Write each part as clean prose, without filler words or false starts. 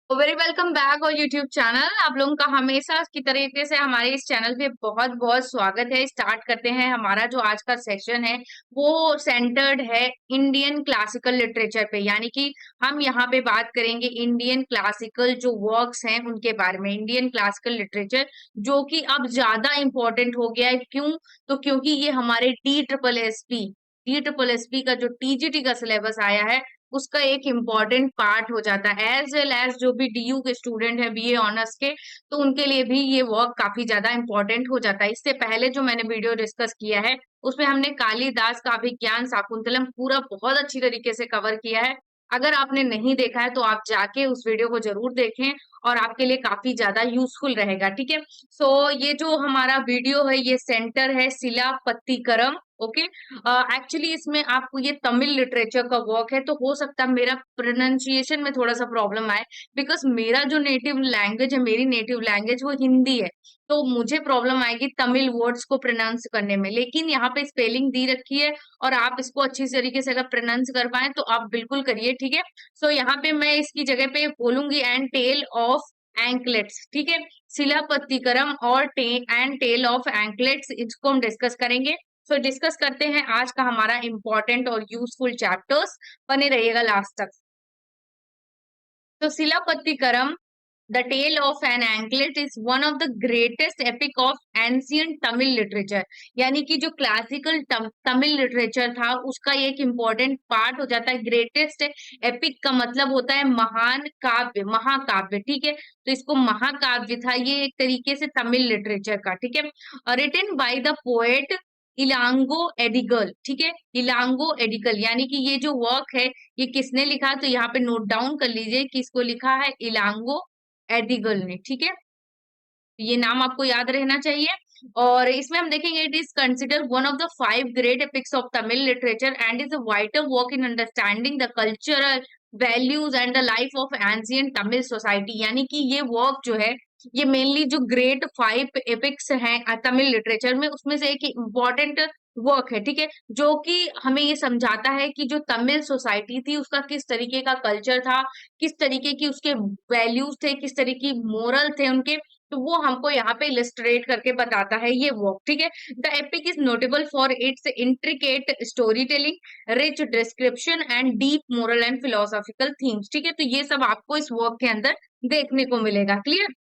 Very welcome back और YouTube channel. आप लोगों का हमेशा की तरीके से हमारे इस चैनल पे बहुत बहुत स्वागत है। स्टार्ट करते हैं। हमारा जो आज का सेशन है वो सेंटर्ड है इंडियन क्लासिकल लिटरेचर पे, यानी कि हम यहाँ पे बात करेंगे इंडियन क्लासिकल जो वर्क्स हैं उनके बारे में। इंडियन क्लासिकल लिटरेचर जो कि अब ज्यादा इम्पोर्टेंट हो गया है। क्यों? तो क्योंकि ये हमारे डी ट्रिपल एस पी का जो टीजीटी का सिलेबस आया है उसका एक इम्पॉर्टेंट पार्ट हो जाता है। एज वेल एज जो भी डीयू के स्टूडेंट है बीए ऑनर्स के, तो उनके लिए भी ये वर्क काफी ज्यादा इम्पोर्टेंट हो जाता है। इससे पहले जो मैंने वीडियो डिस्कस किया है उसमें हमने कालिदास का अभिज्ञान शाकुंतलम पूरा बहुत अच्छी तरीके से कवर किया है। अगर आपने नहीं देखा है तो आप जाके उस वीडियो को जरूर देखें और आपके लिए काफी ज्यादा यूजफुल रहेगा। ठीक है। सो ये जो हमारा वीडियो है ये सेंटर है शिलापत्तिकरम। ओके। एक्चुअली इसमें आपको ये तमिल लिटरेचर का वर्क है, तो हो सकता है मेरा प्रोनाउंसिएशन में थोड़ा सा प्रॉब्लम आए, बिकॉज मेरा जो नेटिव लैंग्वेज है, मेरी नेटिव लैंग्वेज वो हिंदी है। तो मुझे प्रॉब्लम आएगी तमिल वर्ड्स को प्रोनाउंस करने में, लेकिन यहाँ पे स्पेलिंग दी रखी है और आप इसको अच्छी तरीके से अगर प्रोनाउंस कर पाए तो आप बिल्कुल करिए। ठीक है। सो यहाँ पे मैं इसकी जगह पे बोलूंगी एंड टेल ऑफ एंकलेट्स। ठीक है। शिलापत्तिकरम और एंड टेल ऑफ एंकलेट्स, इसको हम डिस्कस करेंगे। सो डिस्कस करते हैं आज का हमारा इंपॉर्टेंट और यूजफुल चैप्टर्स। बने रहिएगा लास्ट तक। तो Silappatikaram the tale of an anklet is one of the greatest epic of ancient Tamil literature. यानी कि जो क्लासिकल तमिल लिटरेचर था उसका एक इम्पोर्टेंट पार्ट हो जाता है। ग्रेटेस्ट एपिक का मतलब होता है महान काव्य, महाकाव्य। ठीक है। तो इसको महाकाव्य था ये एक तरीके से तमिल लिटरेचर का। ठीक है। Written by the poet Ilango Adigal. ठीक है। इलांगो एडिगल, यानी कि ये जो वर्क है ये किसने लिखा, तो यहाँ पे नोट डाउन कर लीजिए कि इसको लिखा है इलांगो एडिगल ने। ठीक है। ये नाम आपको याद रहना चाहिए। और इसमें हम देखेंगे it is consider one of the 5 great epics of Tamil literature and is a vital work in understanding the cultural values and the life of ancient Tamil society. यानी कि ये वर्क जो है ये मेनली जो ग्रेट 5 एपिक्स हैं तमिल लिटरेचर में उसमें से एक इम्पॉर्टेंट वर्क है। ठीक है। जो कि हमें ये समझाता है कि जो तमिल सोसाइटी थी उसका किस तरीके का कल्चर था, किस तरीके की उसके वैल्यूज थे, किस तरीके की मोरल थे उनके, तो वो हमको यहाँ पे इलस्ट्रेट करके बताता है ये वर्क। ठीक है। The epic is notable for its intricate story telling, rich description and deep moral and philosophical themes. ठीक है। तो ये सब आपको इस वर्क के अंदर देखने को मिलेगा। क्लियर?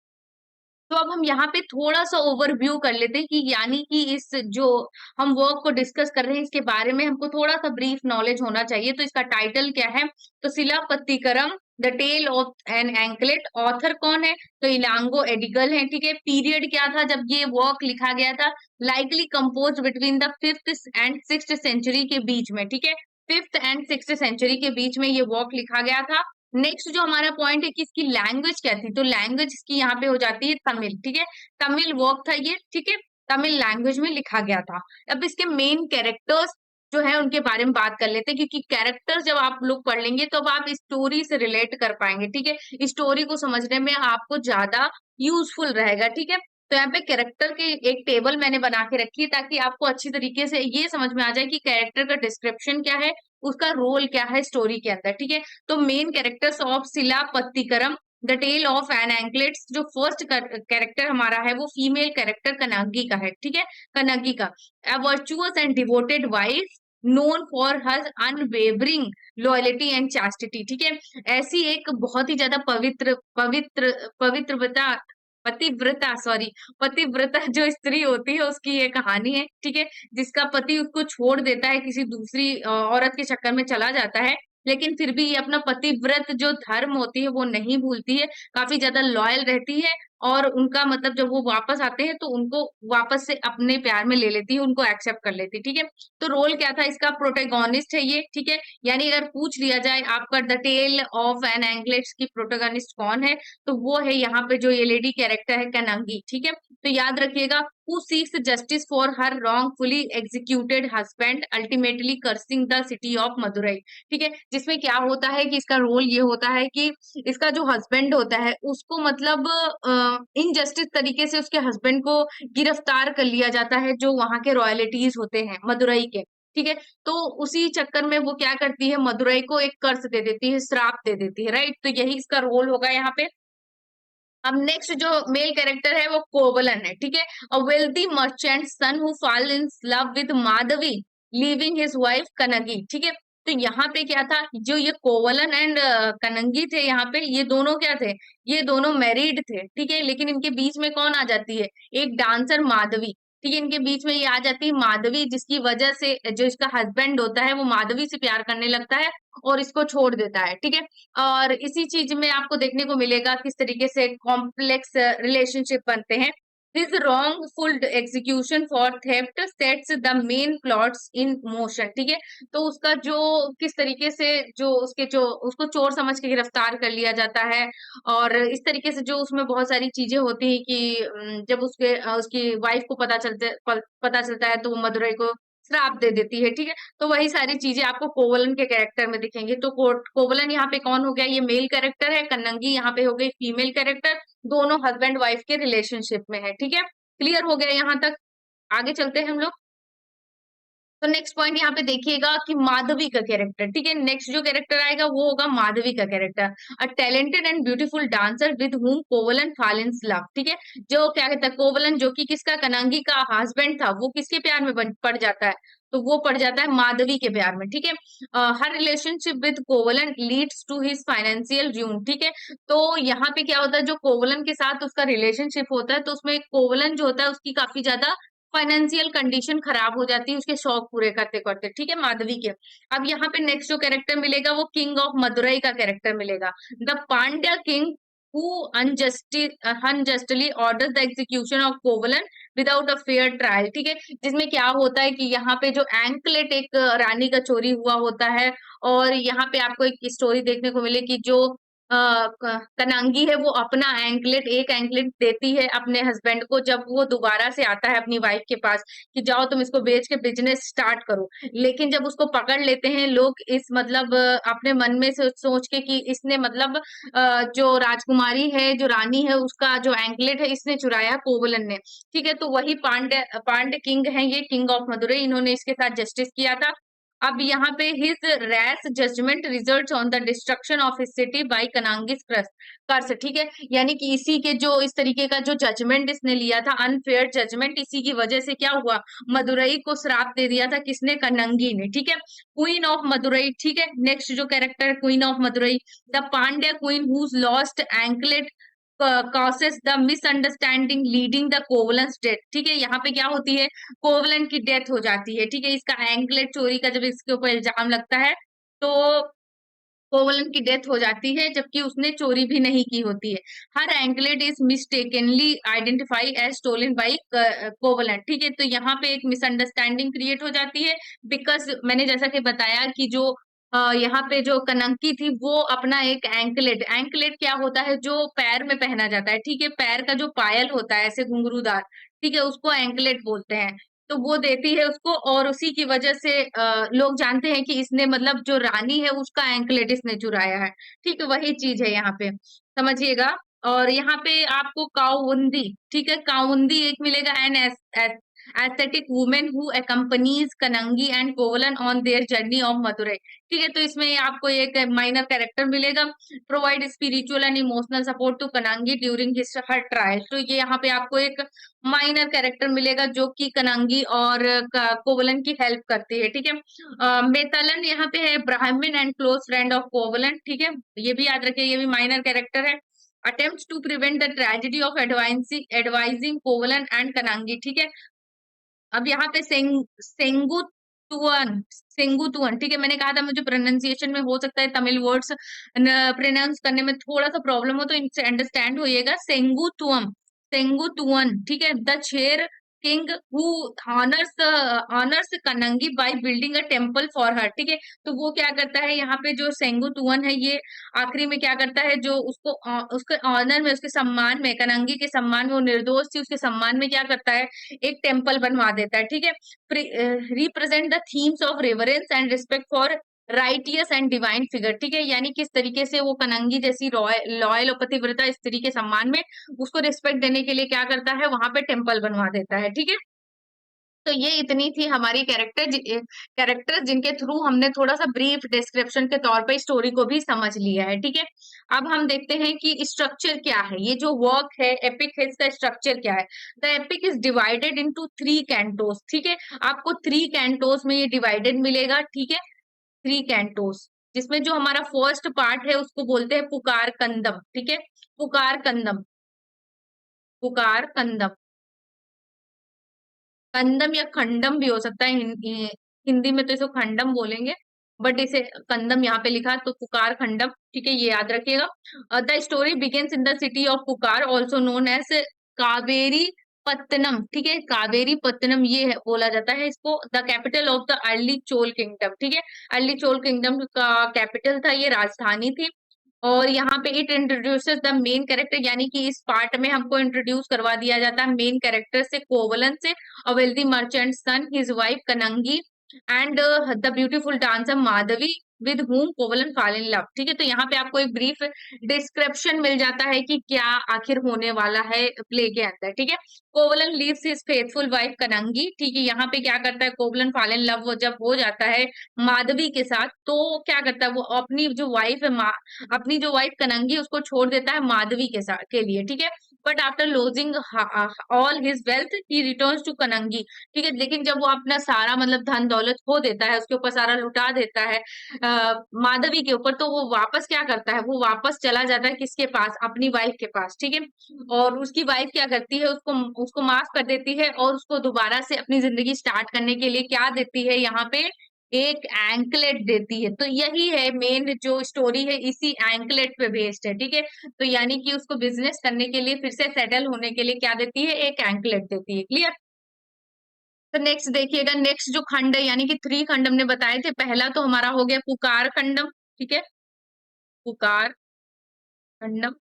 तो अब हम यहाँ पे थोड़ा सा ओवरव्यू कर लेते हैं कि यानी कि इस जो हम वर्क को डिस्कस कर रहे हैं इसके बारे में हमको थोड़ा सा ब्रीफ नॉलेज होना चाहिए। तो इसका टाइटल क्या है? तो Silappatikaram the tale of an anklet. Author कौन है? तो इलांगो एडिगल है। ठीक है। पीरियड क्या था जब ये वर्क लिखा गया था? Likely compose between the 5th and 6th century के बीच में। ठीक है। 5th एंड 6th सेंचुरी के बीच में ये वर्क लिखा गया था। नेक्स्ट जो हमारा पॉइंट है कि इसकी लैंग्वेज क्या थी, तो लैंग्वेज इसकी यहाँ पे हो जाती है तमिल। ठीक है। तमिल वर्क था ये। ठीक है। तमिल लैंग्वेज में लिखा गया था। अब इसके मेन कैरेक्टर्स जो है उनके बारे में बात कर लेते हैं, क्योंकि कैरेक्टर्स जब आप लोग पढ़ लेंगे तो अब आप स्टोरी से रिलेट कर पाएंगे। ठीक है। स्टोरी को समझने में आपको ज्यादा यूजफुल रहेगा। ठीक है। तो यहाँ पे कैरेक्टर की एक टेबल मैंने बना के रखी है ताकि आपको अच्छी तरीके से ये समझ में आ जाए कि कैरेक्टर का डिस्क्रिप्शन क्या है, उसका रोल क्या है स्टोरी के अंदर। ठीक है। तो main characters of Silappatikaram the tale of an anklets, जो फर्स्ट कैरेक्टर हमारा है वो फीमेल कैरेक्टर कनागी का है। ठीक है। कनागी का a virtuous and devoted wife known for her unwavering loyalty and chastity. ठीक है। ऐसी एक बहुत ही ज्यादा पवित्र पवित्र पवित्रता पतिव्रता सॉरी पतिव्रता जो स्त्री होती है उसकी ये कहानी है। ठीक है। जिसका पति उसको छोड़ देता है, किसी दूसरी औरत के चक्कर में चला जाता है, लेकिन फिर भी ये अपना पतिव्रत जो धर्म होती है वो नहीं भूलती है, काफी ज्यादा लॉयल रहती है। और उनका मतलब जब वो वापस आते हैं तो उनको वापस से अपने प्यार में ले लेती है, उनको एक्सेप्ट कर लेती है। ठीक है। तो रोल क्या था इसका? प्रोटेगोनिस्ट है ये। ठीक है। यानी अगर पूछ लिया जाए आपका द टेल ऑफ एन एंग्लेट्स की प्रोटेगोनिस्ट कौन है, तो वो है यहाँ पे जो ये लेडी कैरेक्टर है कनांगी। ठीक है। तो याद रखिएगा, who seeks justice for her wrongfully executed husband, ultimately cursing the city of Madurai. ठीक है। जिसमें क्या होता है कि इसका रोल ये होता है कि इसका जो हस्बैंड होता है उसको मतलब इनजस्टिस तरीके से उसके हस्बैंड को गिरफ्तार कर लिया जाता है, जो वहां के रॉयल्टीज होते हैं मदुरई के। ठीक है? तो उसी चक्कर में वो क्या करती है, मदुरई को एक कर्स दे देती है, श्राप दे देती है, राइट? तो यही इसका रोल होगा यहाँ पे। अब नेक्स्ट जो मेल कैरेक्टर है वो कोवलन है, ठीक है? A wealthy merchant son who fall in love with Madhavi leaving his wife Kannagi, ठीक है? तो यहाँ पे क्या था, जो ये कोवलन एंड कनंगी थे, यहाँ पे ये दोनों क्या थे, ये दोनों मैरिड थे, ठीक है? लेकिन इनके बीच में कौन आ जाती है, एक डांसर माधवी, ठीक है? इनके बीच में ये आ जाती है माधवी, जिसकी वजह से जो इसका हस्बैंड होता है वो माधवी से प्यार करने लगता है और इसको छोड़ देता है, ठीक है? और इसी चीज में आपको देखने को मिलेगा किस तरीके से कॉम्प्लेक्स रिलेशनशिप बनते हैं। This wrongful execution for theft sets the main plots in motion, ठीक है? तो उसका जो किस तरीके से जो उसके जो उसको चोर समझ के गिरफ्तार कर लिया जाता है, और इस तरीके से जो उसमें बहुत सारी चीजें होती हैं कि जब उसकी वाइफ को पता चलता है तो वो मदुरई को श्राप दे देती है, ठीक है? तो वही सारी चीजें आपको कोवलन के कैरेक्टर में दिखेंगी। तो कोवलन यहाँ पे कौन हो गया, ये मेल कैरेक्टर है, कन्नंगी यहाँ पे हो गई फीमेल कैरेक्टर, दोनों हस्बैंड वाइफ के रिलेशनशिप में है, ठीक है? क्लियर हो गया यहाँ तक? आगे चलते हैं हम लोग। तो नेक्स्ट पॉइंट यहाँ पे देखिएगा कि माधवी का कैरेक्टर, ठीक है? नेक्स्ट जो कैरेक्टर आएगा वो होगा माधवी का character. A talented and beautiful dancer with whom कोवलन fall in love, ठीक है? जो क्या कहता है, कोवलन जो कि किसका, कनांगी का हस्बैंड था, वो किसके प्यार में पड़ जाता है, तो वो पड़ जाता है माधवी के प्यार में, ठीक है? Her relationship with Kovalan leads to his financial ruin, ठीक है? तो यहाँ पे क्या होता है, जो कोवलन के साथ उसका रिलेशनशिप होता है तो उसमें कोवलन जो होता है उसकी काफी ज्यादा फाइनेंशियल कंडीशन खराब हो जाती है उसके शौक पूरे करते करते, ठीक है, माधवी के। अब यहाँ पे नेक्स्ट जो कैरेक्टर मिलेगा वो किंग ऑफ मदुरई का कैरेक्टर मिलेगा। The Pandya king who unjustly orders the execution of कोवलन without a fair trial, ठीक है? जिसमें क्या होता है कि यहाँ पे जो एंकलेट एक रानी का चोरी हुआ होता है, और यहाँ पे आपको एक स्टोरी देखने को मिले कि जो कनांगी है वो अपना एंकलेट, एक एंकलेट देती है अपने हस्बैंड को जब वो दोबारा से आता है अपनी वाइफ के पास कि जाओ तुम इसको बेच के बिजनेस स्टार्ट करो। लेकिन जब उसको पकड़ लेते हैं लोग, इस मतलब अपने मन में सोच के कि इसने मतलब जो राजकुमारी है, जो रानी है, उसका जो एंकलेट है इसने चुराया कोवलन ने, ठीक है? तो वही पांड्य किंग है, ये किंग ऑफ मदुरई, इन्होंने इसके साथ जस्टिस किया था। अब यहाँ पे his rash judgement results on the destruction of his city by Kannagi's curse, ठीक है? यानी कि इसी के जो इस तरीके का जो जजमेंट इसने लिया था, अनफेयर जजमेंट, इसी की वजह से क्या हुआ, मदुरई को श्राप दे दिया था किसने, कनंगी ने, ठीक है? क्वीन ऑफ मदुरई, ठीक है? नेक्स्ट जो कैरेक्टर है queen of Madurai, the Pandya queen whose lost anklet causes the misunderstanding leading the Kovalan's death, ठीक है? यहाँ पे क्या होती है, कोवलेंट की डेथ हो जाती है, ठीक है? इसका एंकलेट चोरी का जब इसके ऊपर इल्जाम लगता है तो कोवलन की डेथ हो जाती है, जबकि उसने चोरी भी नहीं की होती है। Her anklet is mistakenly identify as stolen by Kovalan, ठीक है? तो यहाँ पे एक मिसअंडरस्टैंडिंग क्रिएट हो जाती है, बिकॉज मैंने जैसा कि बताया कि जो यहाँ पे जो कनंकी थी वो अपना एक एंकलेट, एंकलेट क्या होता है, जो पैर में पहना जाता है, ठीक है? पैर का जो पायल होता है ऐसे घुंघरूदार, ठीक है, उसको एंकलेट बोलते हैं। तो वो देती है उसको, और उसी की वजह से लोग जानते हैं कि इसने मतलब जो रानी है उसका एंकलेट इसने चुराया है, ठीक है? वही चीज है यहाँ पे, समझिएगा। और यहाँ पे आपको काउंदी, ठीक है, काउंदी एक मिलेगा, an as aesthetic woman who accompanies Kanangi and Kovalan on their journey of Madurai, ठीक है? तो इसमें आपको एक माइनर कैरेक्टर मिलेगा, provide spiritual and emotional support to Kannagi during his her trial, तो ये यहाँ पे आपको एक माइनर कैरेक्टर मिलेगा जो कि कनांगी और कोवलन की हेल्प करती है, ठीक है? मेतलन यहाँ पे है Brahmin and close friend of Kovalan, ठीक है? ये भी याद रखिए, ये भी माइनर कैरेक्टर है। Attempt to prevent the tragedy of advising Kovalan and Kannagi, ठीक है? अब यहाँ पे सेंगुतुअन, ठीक है? मैंने कहा था मुझे प्रोनाउंसिएशन में हो सकता है तमिल वर्ड्स प्रोनाउंस करने में थोड़ा सा प्रॉब्लम हो, तो इनसे अंडरस्टैंड होइएगा। सेंगुतुअन, ठीक है? The Chera king who honours Kannagi by building a temple for her, ठीक है? तो वो क्या करता है, यहाँ पे जो सेंगुतुअन है ये आखिरी में क्या करता है, जो उसको उसके ऑनर में, उसके सम्मान में, कनंगी के सम्मान में, वो निर्दोष थी उसके सम्मान में क्या करता है, एक टेम्पल बनवा देता है, ठीक है? Represent the themes of reverence and respect for righteous and divine figure, ठीक है? यानी किस तरीके से वो कनंगी जैसी लॉयल और पतिव्रता स्त्री के सम्मान में उसको रिस्पेक्ट देने के लिए क्या करता है, वहां पे टेम्पल बनवा देता है, ठीक है? तो ये इतनी थी हमारी कैरेक्टर जिनके थ्रू हमने थोड़ा सा ब्रीफ डिस्क्रिप्शन के तौर पे स्टोरी को भी समझ लिया है। ठीक है, अब हम देखते हैं कि स्ट्रक्चर क्या है, ये जो वर्क है एपिक है इसका स्ट्रक्चर क्या है। The epic is divided into 3 Cantos. ठीक है, आपको 3 कैंटोस में ये डिवाइडेड मिलेगा। ठीक है, 3 कैंटोस, जिसमें जो हमारा फर्स्ट पार्ट है उसको बोलते हैं पुकार कंदम। ठीक है, पुकार कंदम, पुकार कंदम, कंदम या खंडम भी हो सकता है। हिंदी में तो इसको खंडम बोलेंगे, बट इसे कंदम यहाँ पे लिखा है, तो पुकार खंडम। ठीक है, ये याद रखिएगा। The story begins in the city of पुकार, ऑल्सो नोन एज कावेरी पत्तनम। ठीक है, कावेरी पत्तनम ये है, बोला जाता है इसको, the capital of the early Chola kingdom. ठीक है, अर्ली चोल किंगडम का कैपिटल था, ये राजधानी थी। और यहाँ पे it introduces the main character, यानी कि इस पार्ट में हमको इंट्रोड्यूस करवा दिया जाता है मेन कैरेक्टर से, कोवलन से, a wealthy merchant's son, his wife Kanangi, and the beautiful dancer Madhavi, with whom Kovalan fall in love। ठीक है, तो यहाँ पे आपको एक ब्रीफ डिस्क्रिप्शन मिल जाता है कि क्या आखिर होने वाला है प्ले के अंदर। ठीक है, Kovalan leaves his faithful wife Kannagi. ठीक है, यहाँ पे क्या करता है कोवलन, फॉल इन लव वो जब हो जाता है माधवी के साथ, तो क्या करता है वो अपनी जो वाइफ है अपनी जो वाइफ कनंगी उसको छोड़ देता है माधवी के साथ के लिए। ठीक है, but after losing all his wealth he returns to Kannagi. ठीक है, लेकिन जब वो अपना सारा मतलब धन दौलत खो देता है, उसके ऊपर सारा लुटा देता है माधवी के ऊपर, तो वो वापस क्या करता है, वो वापस चला जाता है किसके पास, अपनी वाइफ के पास। ठीक है, और उसकी वाइफ क्या करती है, उसको उसको माफ कर देती है और उसको दोबारा से अपनी जिंदगी स्टार्ट करने के लिए क्या देती है, यहाँ पे एक एंकलेट देती है। तो यही है मेन जो स्टोरी है, इसी एंकलेट पे बेस्ड है। ठीक है, तो यानी कि उसको बिजनेस करने के लिए, फिर से सेटल होने के लिए क्या देती है, एक एंकलेट देती है। क्लियर। तो नेक्स्ट देखिएगा, नेक्स्ट जो खंड है, यानी कि 3 खंड हमने बताए थे, पहला तो हमारा हो गया पुकार खंडम। ठीक है, पुकार खंडम,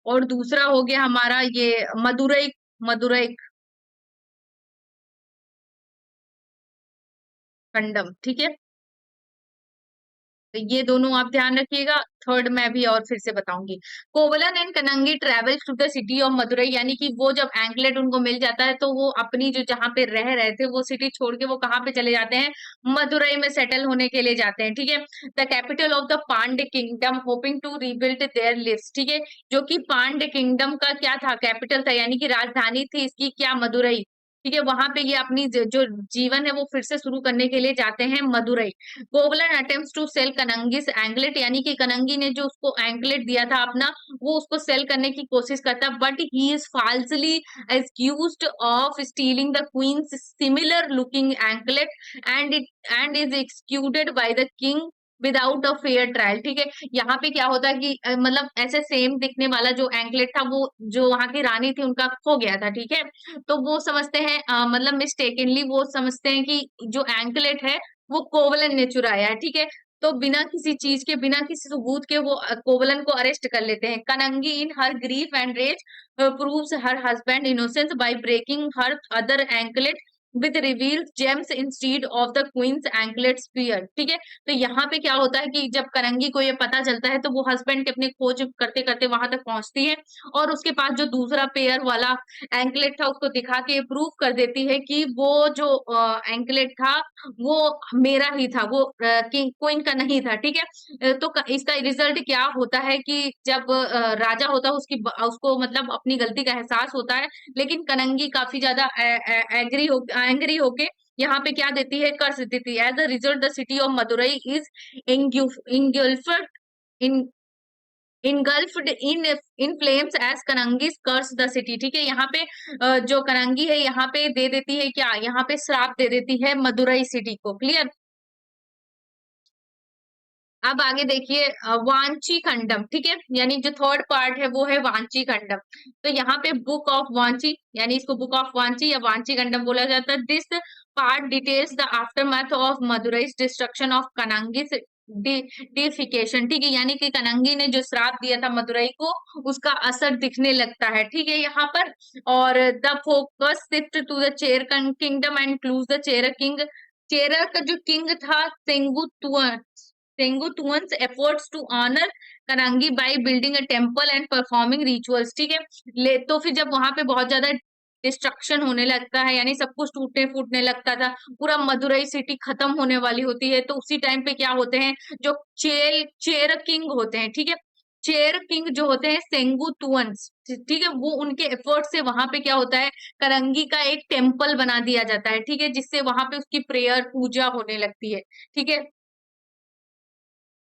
और दूसरा हो गया हमारा ये मदुरई, मदुरई खंडम। ठीक है, तो ये दोनों आप ध्यान रखिएगा। थर्ड मैं भी और फिर से बताऊंगी। Kovalan and Kannagi travel to the city of Madurai, यानी कि वो जब एंकलेट उनको मिल जाता है तो वो अपनी जो जहां पे रह रहे थे वो सिटी छोड़ के वो कहाँ पे चले जाते हैं, मदुरई में सेटल होने के लिए जाते हैं। ठीक है, the capital of the Pandya kingdom, hoping to rebuild their lives. ठीक है, जो कि पांड्य किंगडम का क्या था, कैपिटल था, यानी कि राजधानी थी इसकी क्या, मदुरई। ठीक है, वहां पे ये अपनी जो जीवन है वो फिर से शुरू करने के लिए जाते हैं Madurai. Kovalan attempts to sell Kannagi's anklet, यानी कि कनंगी ने जो उसको एंकलेट दिया था अपना, वो उसको सेल करने की कोशिश करता, but he is falsely accused of stealing the queen's similar looking anklet, and is executed by the king without a fair trial. ठीक है, यहाँ पे क्या होता है कि मतलब ऐसे सेम दिखने वाला जो एंकलेट था, वो जो वहां की रानी थी उनका खो गया था। ठीक है, तो वो समझते हैं मतलब मिस्टेकनली वो समझते हैं कि जो एंकलेट है वो कोवलन ने चुराया है। ठीक है, तो बिना किसी चीज के, बिना किसी सबूत के वो कोवलन को अरेस्ट कर लेते हैं। Kannagi in her grief and rage proves her husband innocence by breaking her other anklet with reveals gems instead of the queen's anklet spear. ठीक है, तो यहाँ पे क्या होता है कि जब कनंगी को ये पता चलता है तो वो हस्बैंड के अपने खोज करते करते वहां तक पहुंचती है, और उसके पास जो दूसरा पेयर वाला एंकलेट था उसको दिखा के प्रूव कर देती है कि वो जो एंकलेट था वो मेरा ही था, वो किंग क्वीन का नहीं था। ठीक है, तो इसका रिजल्ट क्या होता है कि जब राजा होता है उसको मतलब अपनी गलती का एहसास होता है, लेकिन कनंगी काफी ज्यादा एंग्री होके यहाँ पे क्या देती है, कर्ज देती है। As a result the city of Madurai is engulfed in engulfed in flames as Kannagi's curse the city. ठीक है, यहाँ पे जो कनंगी है यहाँ पे दे देती है क्या, यहाँ पे श्राप दे देती है मदुरई सिटी को। क्लियर। अब आगे देखिए वांची खंडम। ठीक है, यानी जो थर्ड पार्ट है वो है वांची खंडम। तो यहाँ पे बुक ऑफ वांची, यानी इसको बुक ऑफ वांची या वांची खंडम बोला जाता है। This part details the aftermath of Madurai destruction of Kannagi deification. ठीक है, यानी कि कनंगी ने जो श्राप दिया था मदुरई को उसका असर दिखने लगता है। ठीक है, यहाँ पर, और the focus shift to the Chera kingdom and includes the Chera king. Chera का जो किंग था Tengutuan's efforts to honor Karangi by building a temple and performing rituals। ठीक है, ले तो फिर जब वहां पे बहुत ज्यादा डिस्ट्रक्शन होने लगता है, यानी सब कुछ टूटने फूटने लगता था, पूरा मदुरई सिटी खत्म होने वाली होती है। तो उसी टाइम पे क्या होते हैं, जो चेर किंग होते हैं, ठीक है, चेर किंग जो होते हैं सेंगू तुअन्स, ठीक है, वो उनके एफर्ट से वहां पे क्या होता है, करंगी का एक टेम्पल बना दिया जाता है, ठीक है, जिससे वहां पे उसकी प्रेयर पूजा होने लगती है, ठीक है।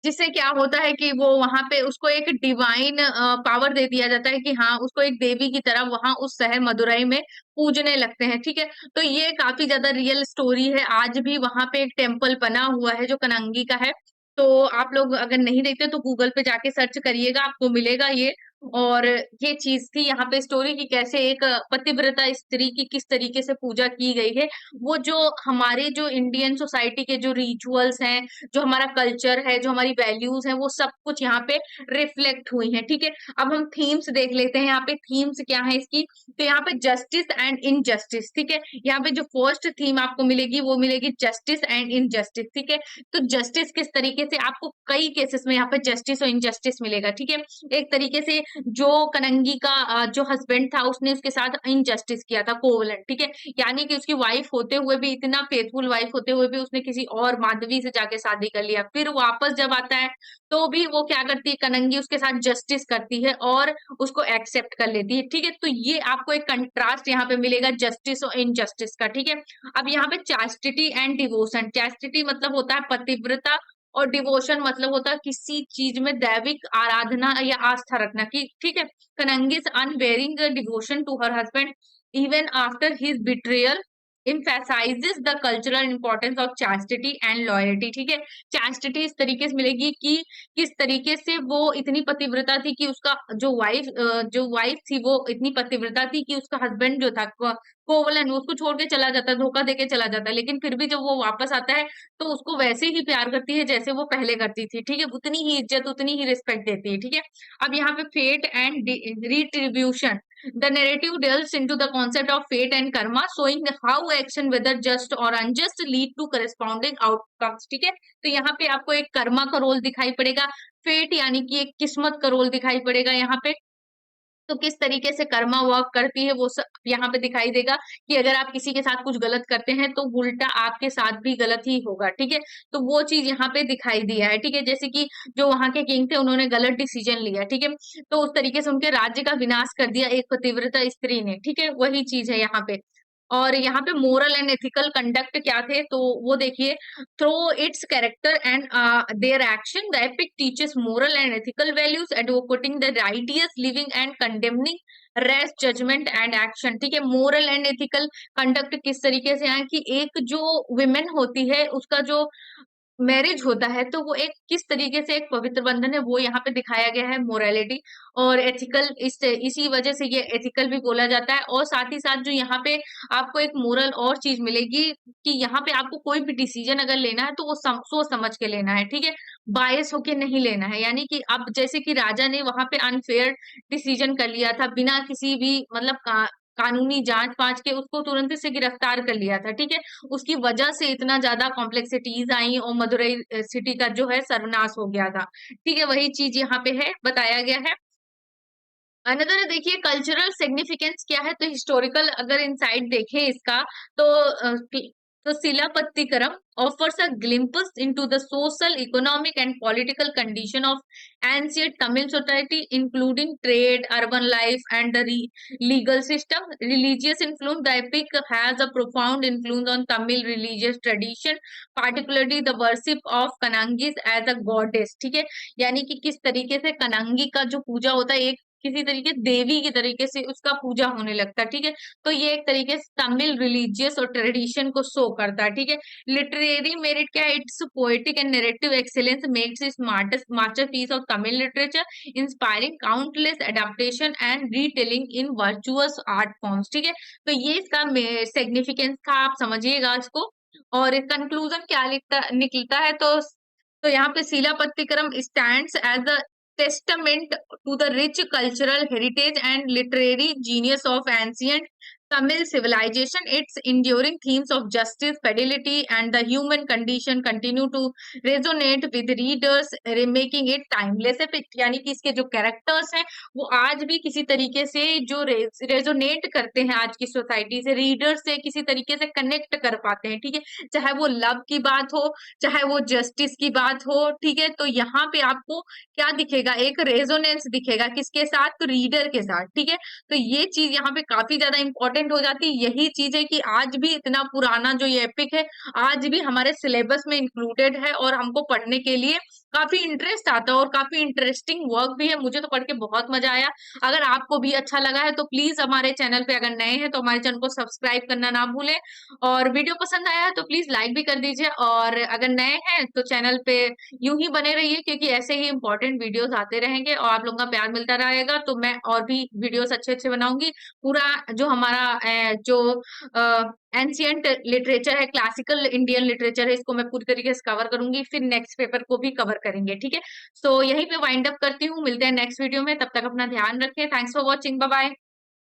जिससे क्या होता है कि वो वहां पे उसको एक डिवाइन पावर दे दिया जाता है कि हाँ, उसको एक देवी की तरह वहां उस शहर मदुरई में पूजने लगते हैं, ठीक है। तो ये काफी ज्यादा रियल स्टोरी है, आज भी वहां पे एक टेम्पल बना हुआ है जो कनंगी का है। तो आप लोग अगर नहीं देखते तो गूगल पे जाके सर्च करिएगा, आपको मिलेगा ये। और ये चीज थी यहाँ पे स्टोरी की, कैसे एक पतिव्रता स्त्री की किस तरीके से पूजा की गई है। वो जो हमारे जो इंडियन सोसाइटी के जो रिचुअल्स हैं, जो हमारा कल्चर है, जो हमारी वैल्यूज है, वो सब कुछ यहाँ पे रिफ्लेक्ट हुई है, ठीक है। अब हम थीम्स देख लेते हैं, यहाँ पे थीम्स क्या है इसकी। तो यहाँ पे जस्टिस एंड इनजस्टिस, ठीक है। यहाँ पे जो फर्स्ट थीम आपको मिलेगी वो मिलेगी जस्टिस एंड इनजस्टिस, ठीक है। तो जस्टिस किस तरीके से, आपको कई केसेस में यहाँ पे जस्टिस और इनजस्टिस मिलेगा, ठीक है। एक तरीके से जो कनंगी का जो हस्बैंड था, उसने उसके साथ इनजस्टिस किया था, कोवलेंट, ठीक है। यानी कि उसकी वाइफ होते हुए भी, इतना फेथफुल वाइफ होते हुए भी, उसने किसी और माधवी से जाके शादी कर लिया। फिर वापस जब आता है तो भी वो क्या करती है, कनंगी उसके साथ जस्टिस करती है और उसको एक्सेप्ट कर लेती है, ठीक है। तो ये आपको एक कंट्रास्ट यहाँ पे मिलेगा जस्टिस और इनजस्टिस का, ठीक है। अब यहाँ पे चास्टिटी एंड डिवोशन, चास्टिटी मतलब होता है पतिव्रता, और डिवोशन मतलब होता है किसी चीज में दैविक आराधना या आस्था रखना, की ठीक है। Kannagi's unwavering devotion to her husband even after his betrayal emphasizes the cultural importance of chastity and loyalty, ठीक है। chastity इस तरीके से मिलेगी कि किस तरीके से वो इतनी पतिव्रता थी कि उसका जो वाइफ थी वो इतनी पतिव्रता थी कि उसका हस्बैंड जो था कोवलन, वो उसको छोड़ के चला जाता, धोखा देके चला जाता, लेकिन फिर भी जब वो वापस आता है तो उसको वैसे ही प्यार करती है जैसे वो पहले करती थी, ठीक है। उतनी ही इज्जत, उतनी ही रिस्पेक्ट देती है, ठीक है। अब यहाँ पे fate and retribution, the narrative delves into the concept of fate and karma, showing how action, whether just or unjust, lead to corresponding outcomes, ठीक है। तो यहाँ पे आपको एक कर्मा का रोल दिखाई पड़ेगा, फेट यानी कि एक किस्मत का रोल दिखाई पड़ेगा यहाँ पे। तो किस तरीके से कर्मा वर्क करती है वो सब यहाँ पे दिखाई देगा, कि अगर आप किसी के साथ कुछ गलत करते हैं तो उल्टा आपके साथ भी गलत ही होगा, ठीक है। तो वो चीज यहाँ पे दिखाई दिया है, ठीक है। जैसे कि जो वहां के किंग थे, उन्होंने गलत डिसीजन लिया, ठीक है, तो उस तरीके से उनके राज्य का विनाश कर दिया एक पतिव्रता स्त्री ने, ठीक है। वही चीज है यहाँ पे। और यहाँ पे मोरल एंड एथिकल कंडक्ट क्या थे, तो वो देखिए, through its character and their action the epic teaches moral and ethical values, advocating the righteous living and condemning rash judgement and action, ठीक है। मोरल एंड एथिकल कंडक्ट किस तरीके से है कि एक जो विमेन होती है उसका जो मैरिज होता है, तो वो एक किस तरीके से एक पवित्र बंधन है, वो यहाँ पे दिखाया गया है, मोरालिटी और एथिकल, इसी वजह से ये एथिकल भी बोला जाता है। और साथ ही साथ जो यहाँ पे आपको एक मोरल और चीज मिलेगी, कि यहाँ पे आपको कोई भी डिसीजन अगर लेना है तो वो सोच समझ के लेना है, ठीक है, बायस होके नहीं लेना है। यानी कि अब जैसे कि राजा ने वहां पे अनफेयर डिसीजन कर लिया था, बिना किसी भी मतलब कानूनी जांच पांच के उसको तुरंत से गिरफ्तार कर लिया था, ठीक है। उसकी वजह से इतना ज्यादा कॉम्प्लेक्सिटीज आई और मदुरई सिटी का जो है सर्वनाश हो गया था, ठीक है। वही चीज यहाँ पे है, बताया गया है। अनदर देखिए कल्चरल सिग्निफिकेंस क्या है, तो हिस्टोरिकल अगर इनसाइट देखें इसका, तो सिलापत्तिकरम offers a glimpse into the social, economic, and political condition of ancient Tamil society, including trade, urban life, and the legal system. Religious influence, the epic has a profound influence on Tamil religious tradition, particularly the worship of Kanangis as a goddess, ठीक है। यानी कि किस तरीके से कनंगी का जो पूजा होता है, एक किसी तरीके देवी की तरीके से उसका पूजा होने लगता है, ठीक है। तो ये एक तरीके से तमिल रिलीजियस और ट्रेडिशन को शो करता है, ठीक है। लिटरेरी मेरिट क्या है, it's poetic and narrative excellence makes it smartest masterpiece of Tamil literature, inspiring countless adaptation and retelling in virtuous art forms, ठीक है। तो ये इसका सिग्निफिकेंस था, आप समझिएगा इसको। और कंक्लूजन क्या निकलता है, तो यहाँ पे Silappatikaram stands as a testament to the rich cultural heritage and literary genius of ancient Tamil civilization, its enduring themes of justice, fidelity, and the human condition continue to resonate with readers, making it timeless epic। यानी कि इसके जो characters हैं वो आज भी किसी तरीके से जो रेजोनेट करते हैं आज की सोसाइटी से, रीडर से किसी तरीके से कनेक्ट कर पाते हैं, ठीक है। चाहे वो लव की बात हो, चाहे वो जस्टिस की बात हो, ठीक है। तो यहाँ पे आपको क्या दिखेगा, एक रेजोनेंस दिखेगा, किसके साथ, तो रीडर के साथ, ठीक है। तो ये चीज यहाँ पे काफी ज्यादा इंपॉर्टेंट हो जाती है। यही चीज है कि आज भी इतना पुराना जो ये एपिक है आज भी हमारे सिलेबस में इंक्लूडेड है और हमको पढ़ने के लिए काफी इंटरेस्ट आता है और काफी इंटरेस्टिंग वर्क भी है। मुझे तो पढ़ के बहुत मजा आया। अगर आपको भी अच्छा लगा है तो प्लीज हमारे चैनल पे अगर नए हैं तो हमारे चैनल को सब्सक्राइब करना ना भूलें, और वीडियो पसंद आया है तो प्लीज लाइक भी कर दीजिए, और अगर नए हैं तो चैनल पे यूं ही बने रहिए क्योंकि ऐसे ही इंपॉर्टेंट वीडियोस आते रहेंगे और आप लोगों का प्यार मिलता रहेगा तो मैं और भी वीडियोस अच्छे अच्छे बनाऊंगी। पूरा जो हमारा जो एंशियंट लिटरेचर है, क्लासिकल इंडियन लिटरेचर है, इसको मैं पूरी तरीके से कवर करूंगी, फिर नेक्स्ट पेपर को भी कवर करेंगे, ठीक है। सो यहीं पे वाइंड अप करती हूँ, मिलते हैं नेक्स्ट वीडियो में, तब तक अपना ध्यान रखें। Thanks for watching, bye bye.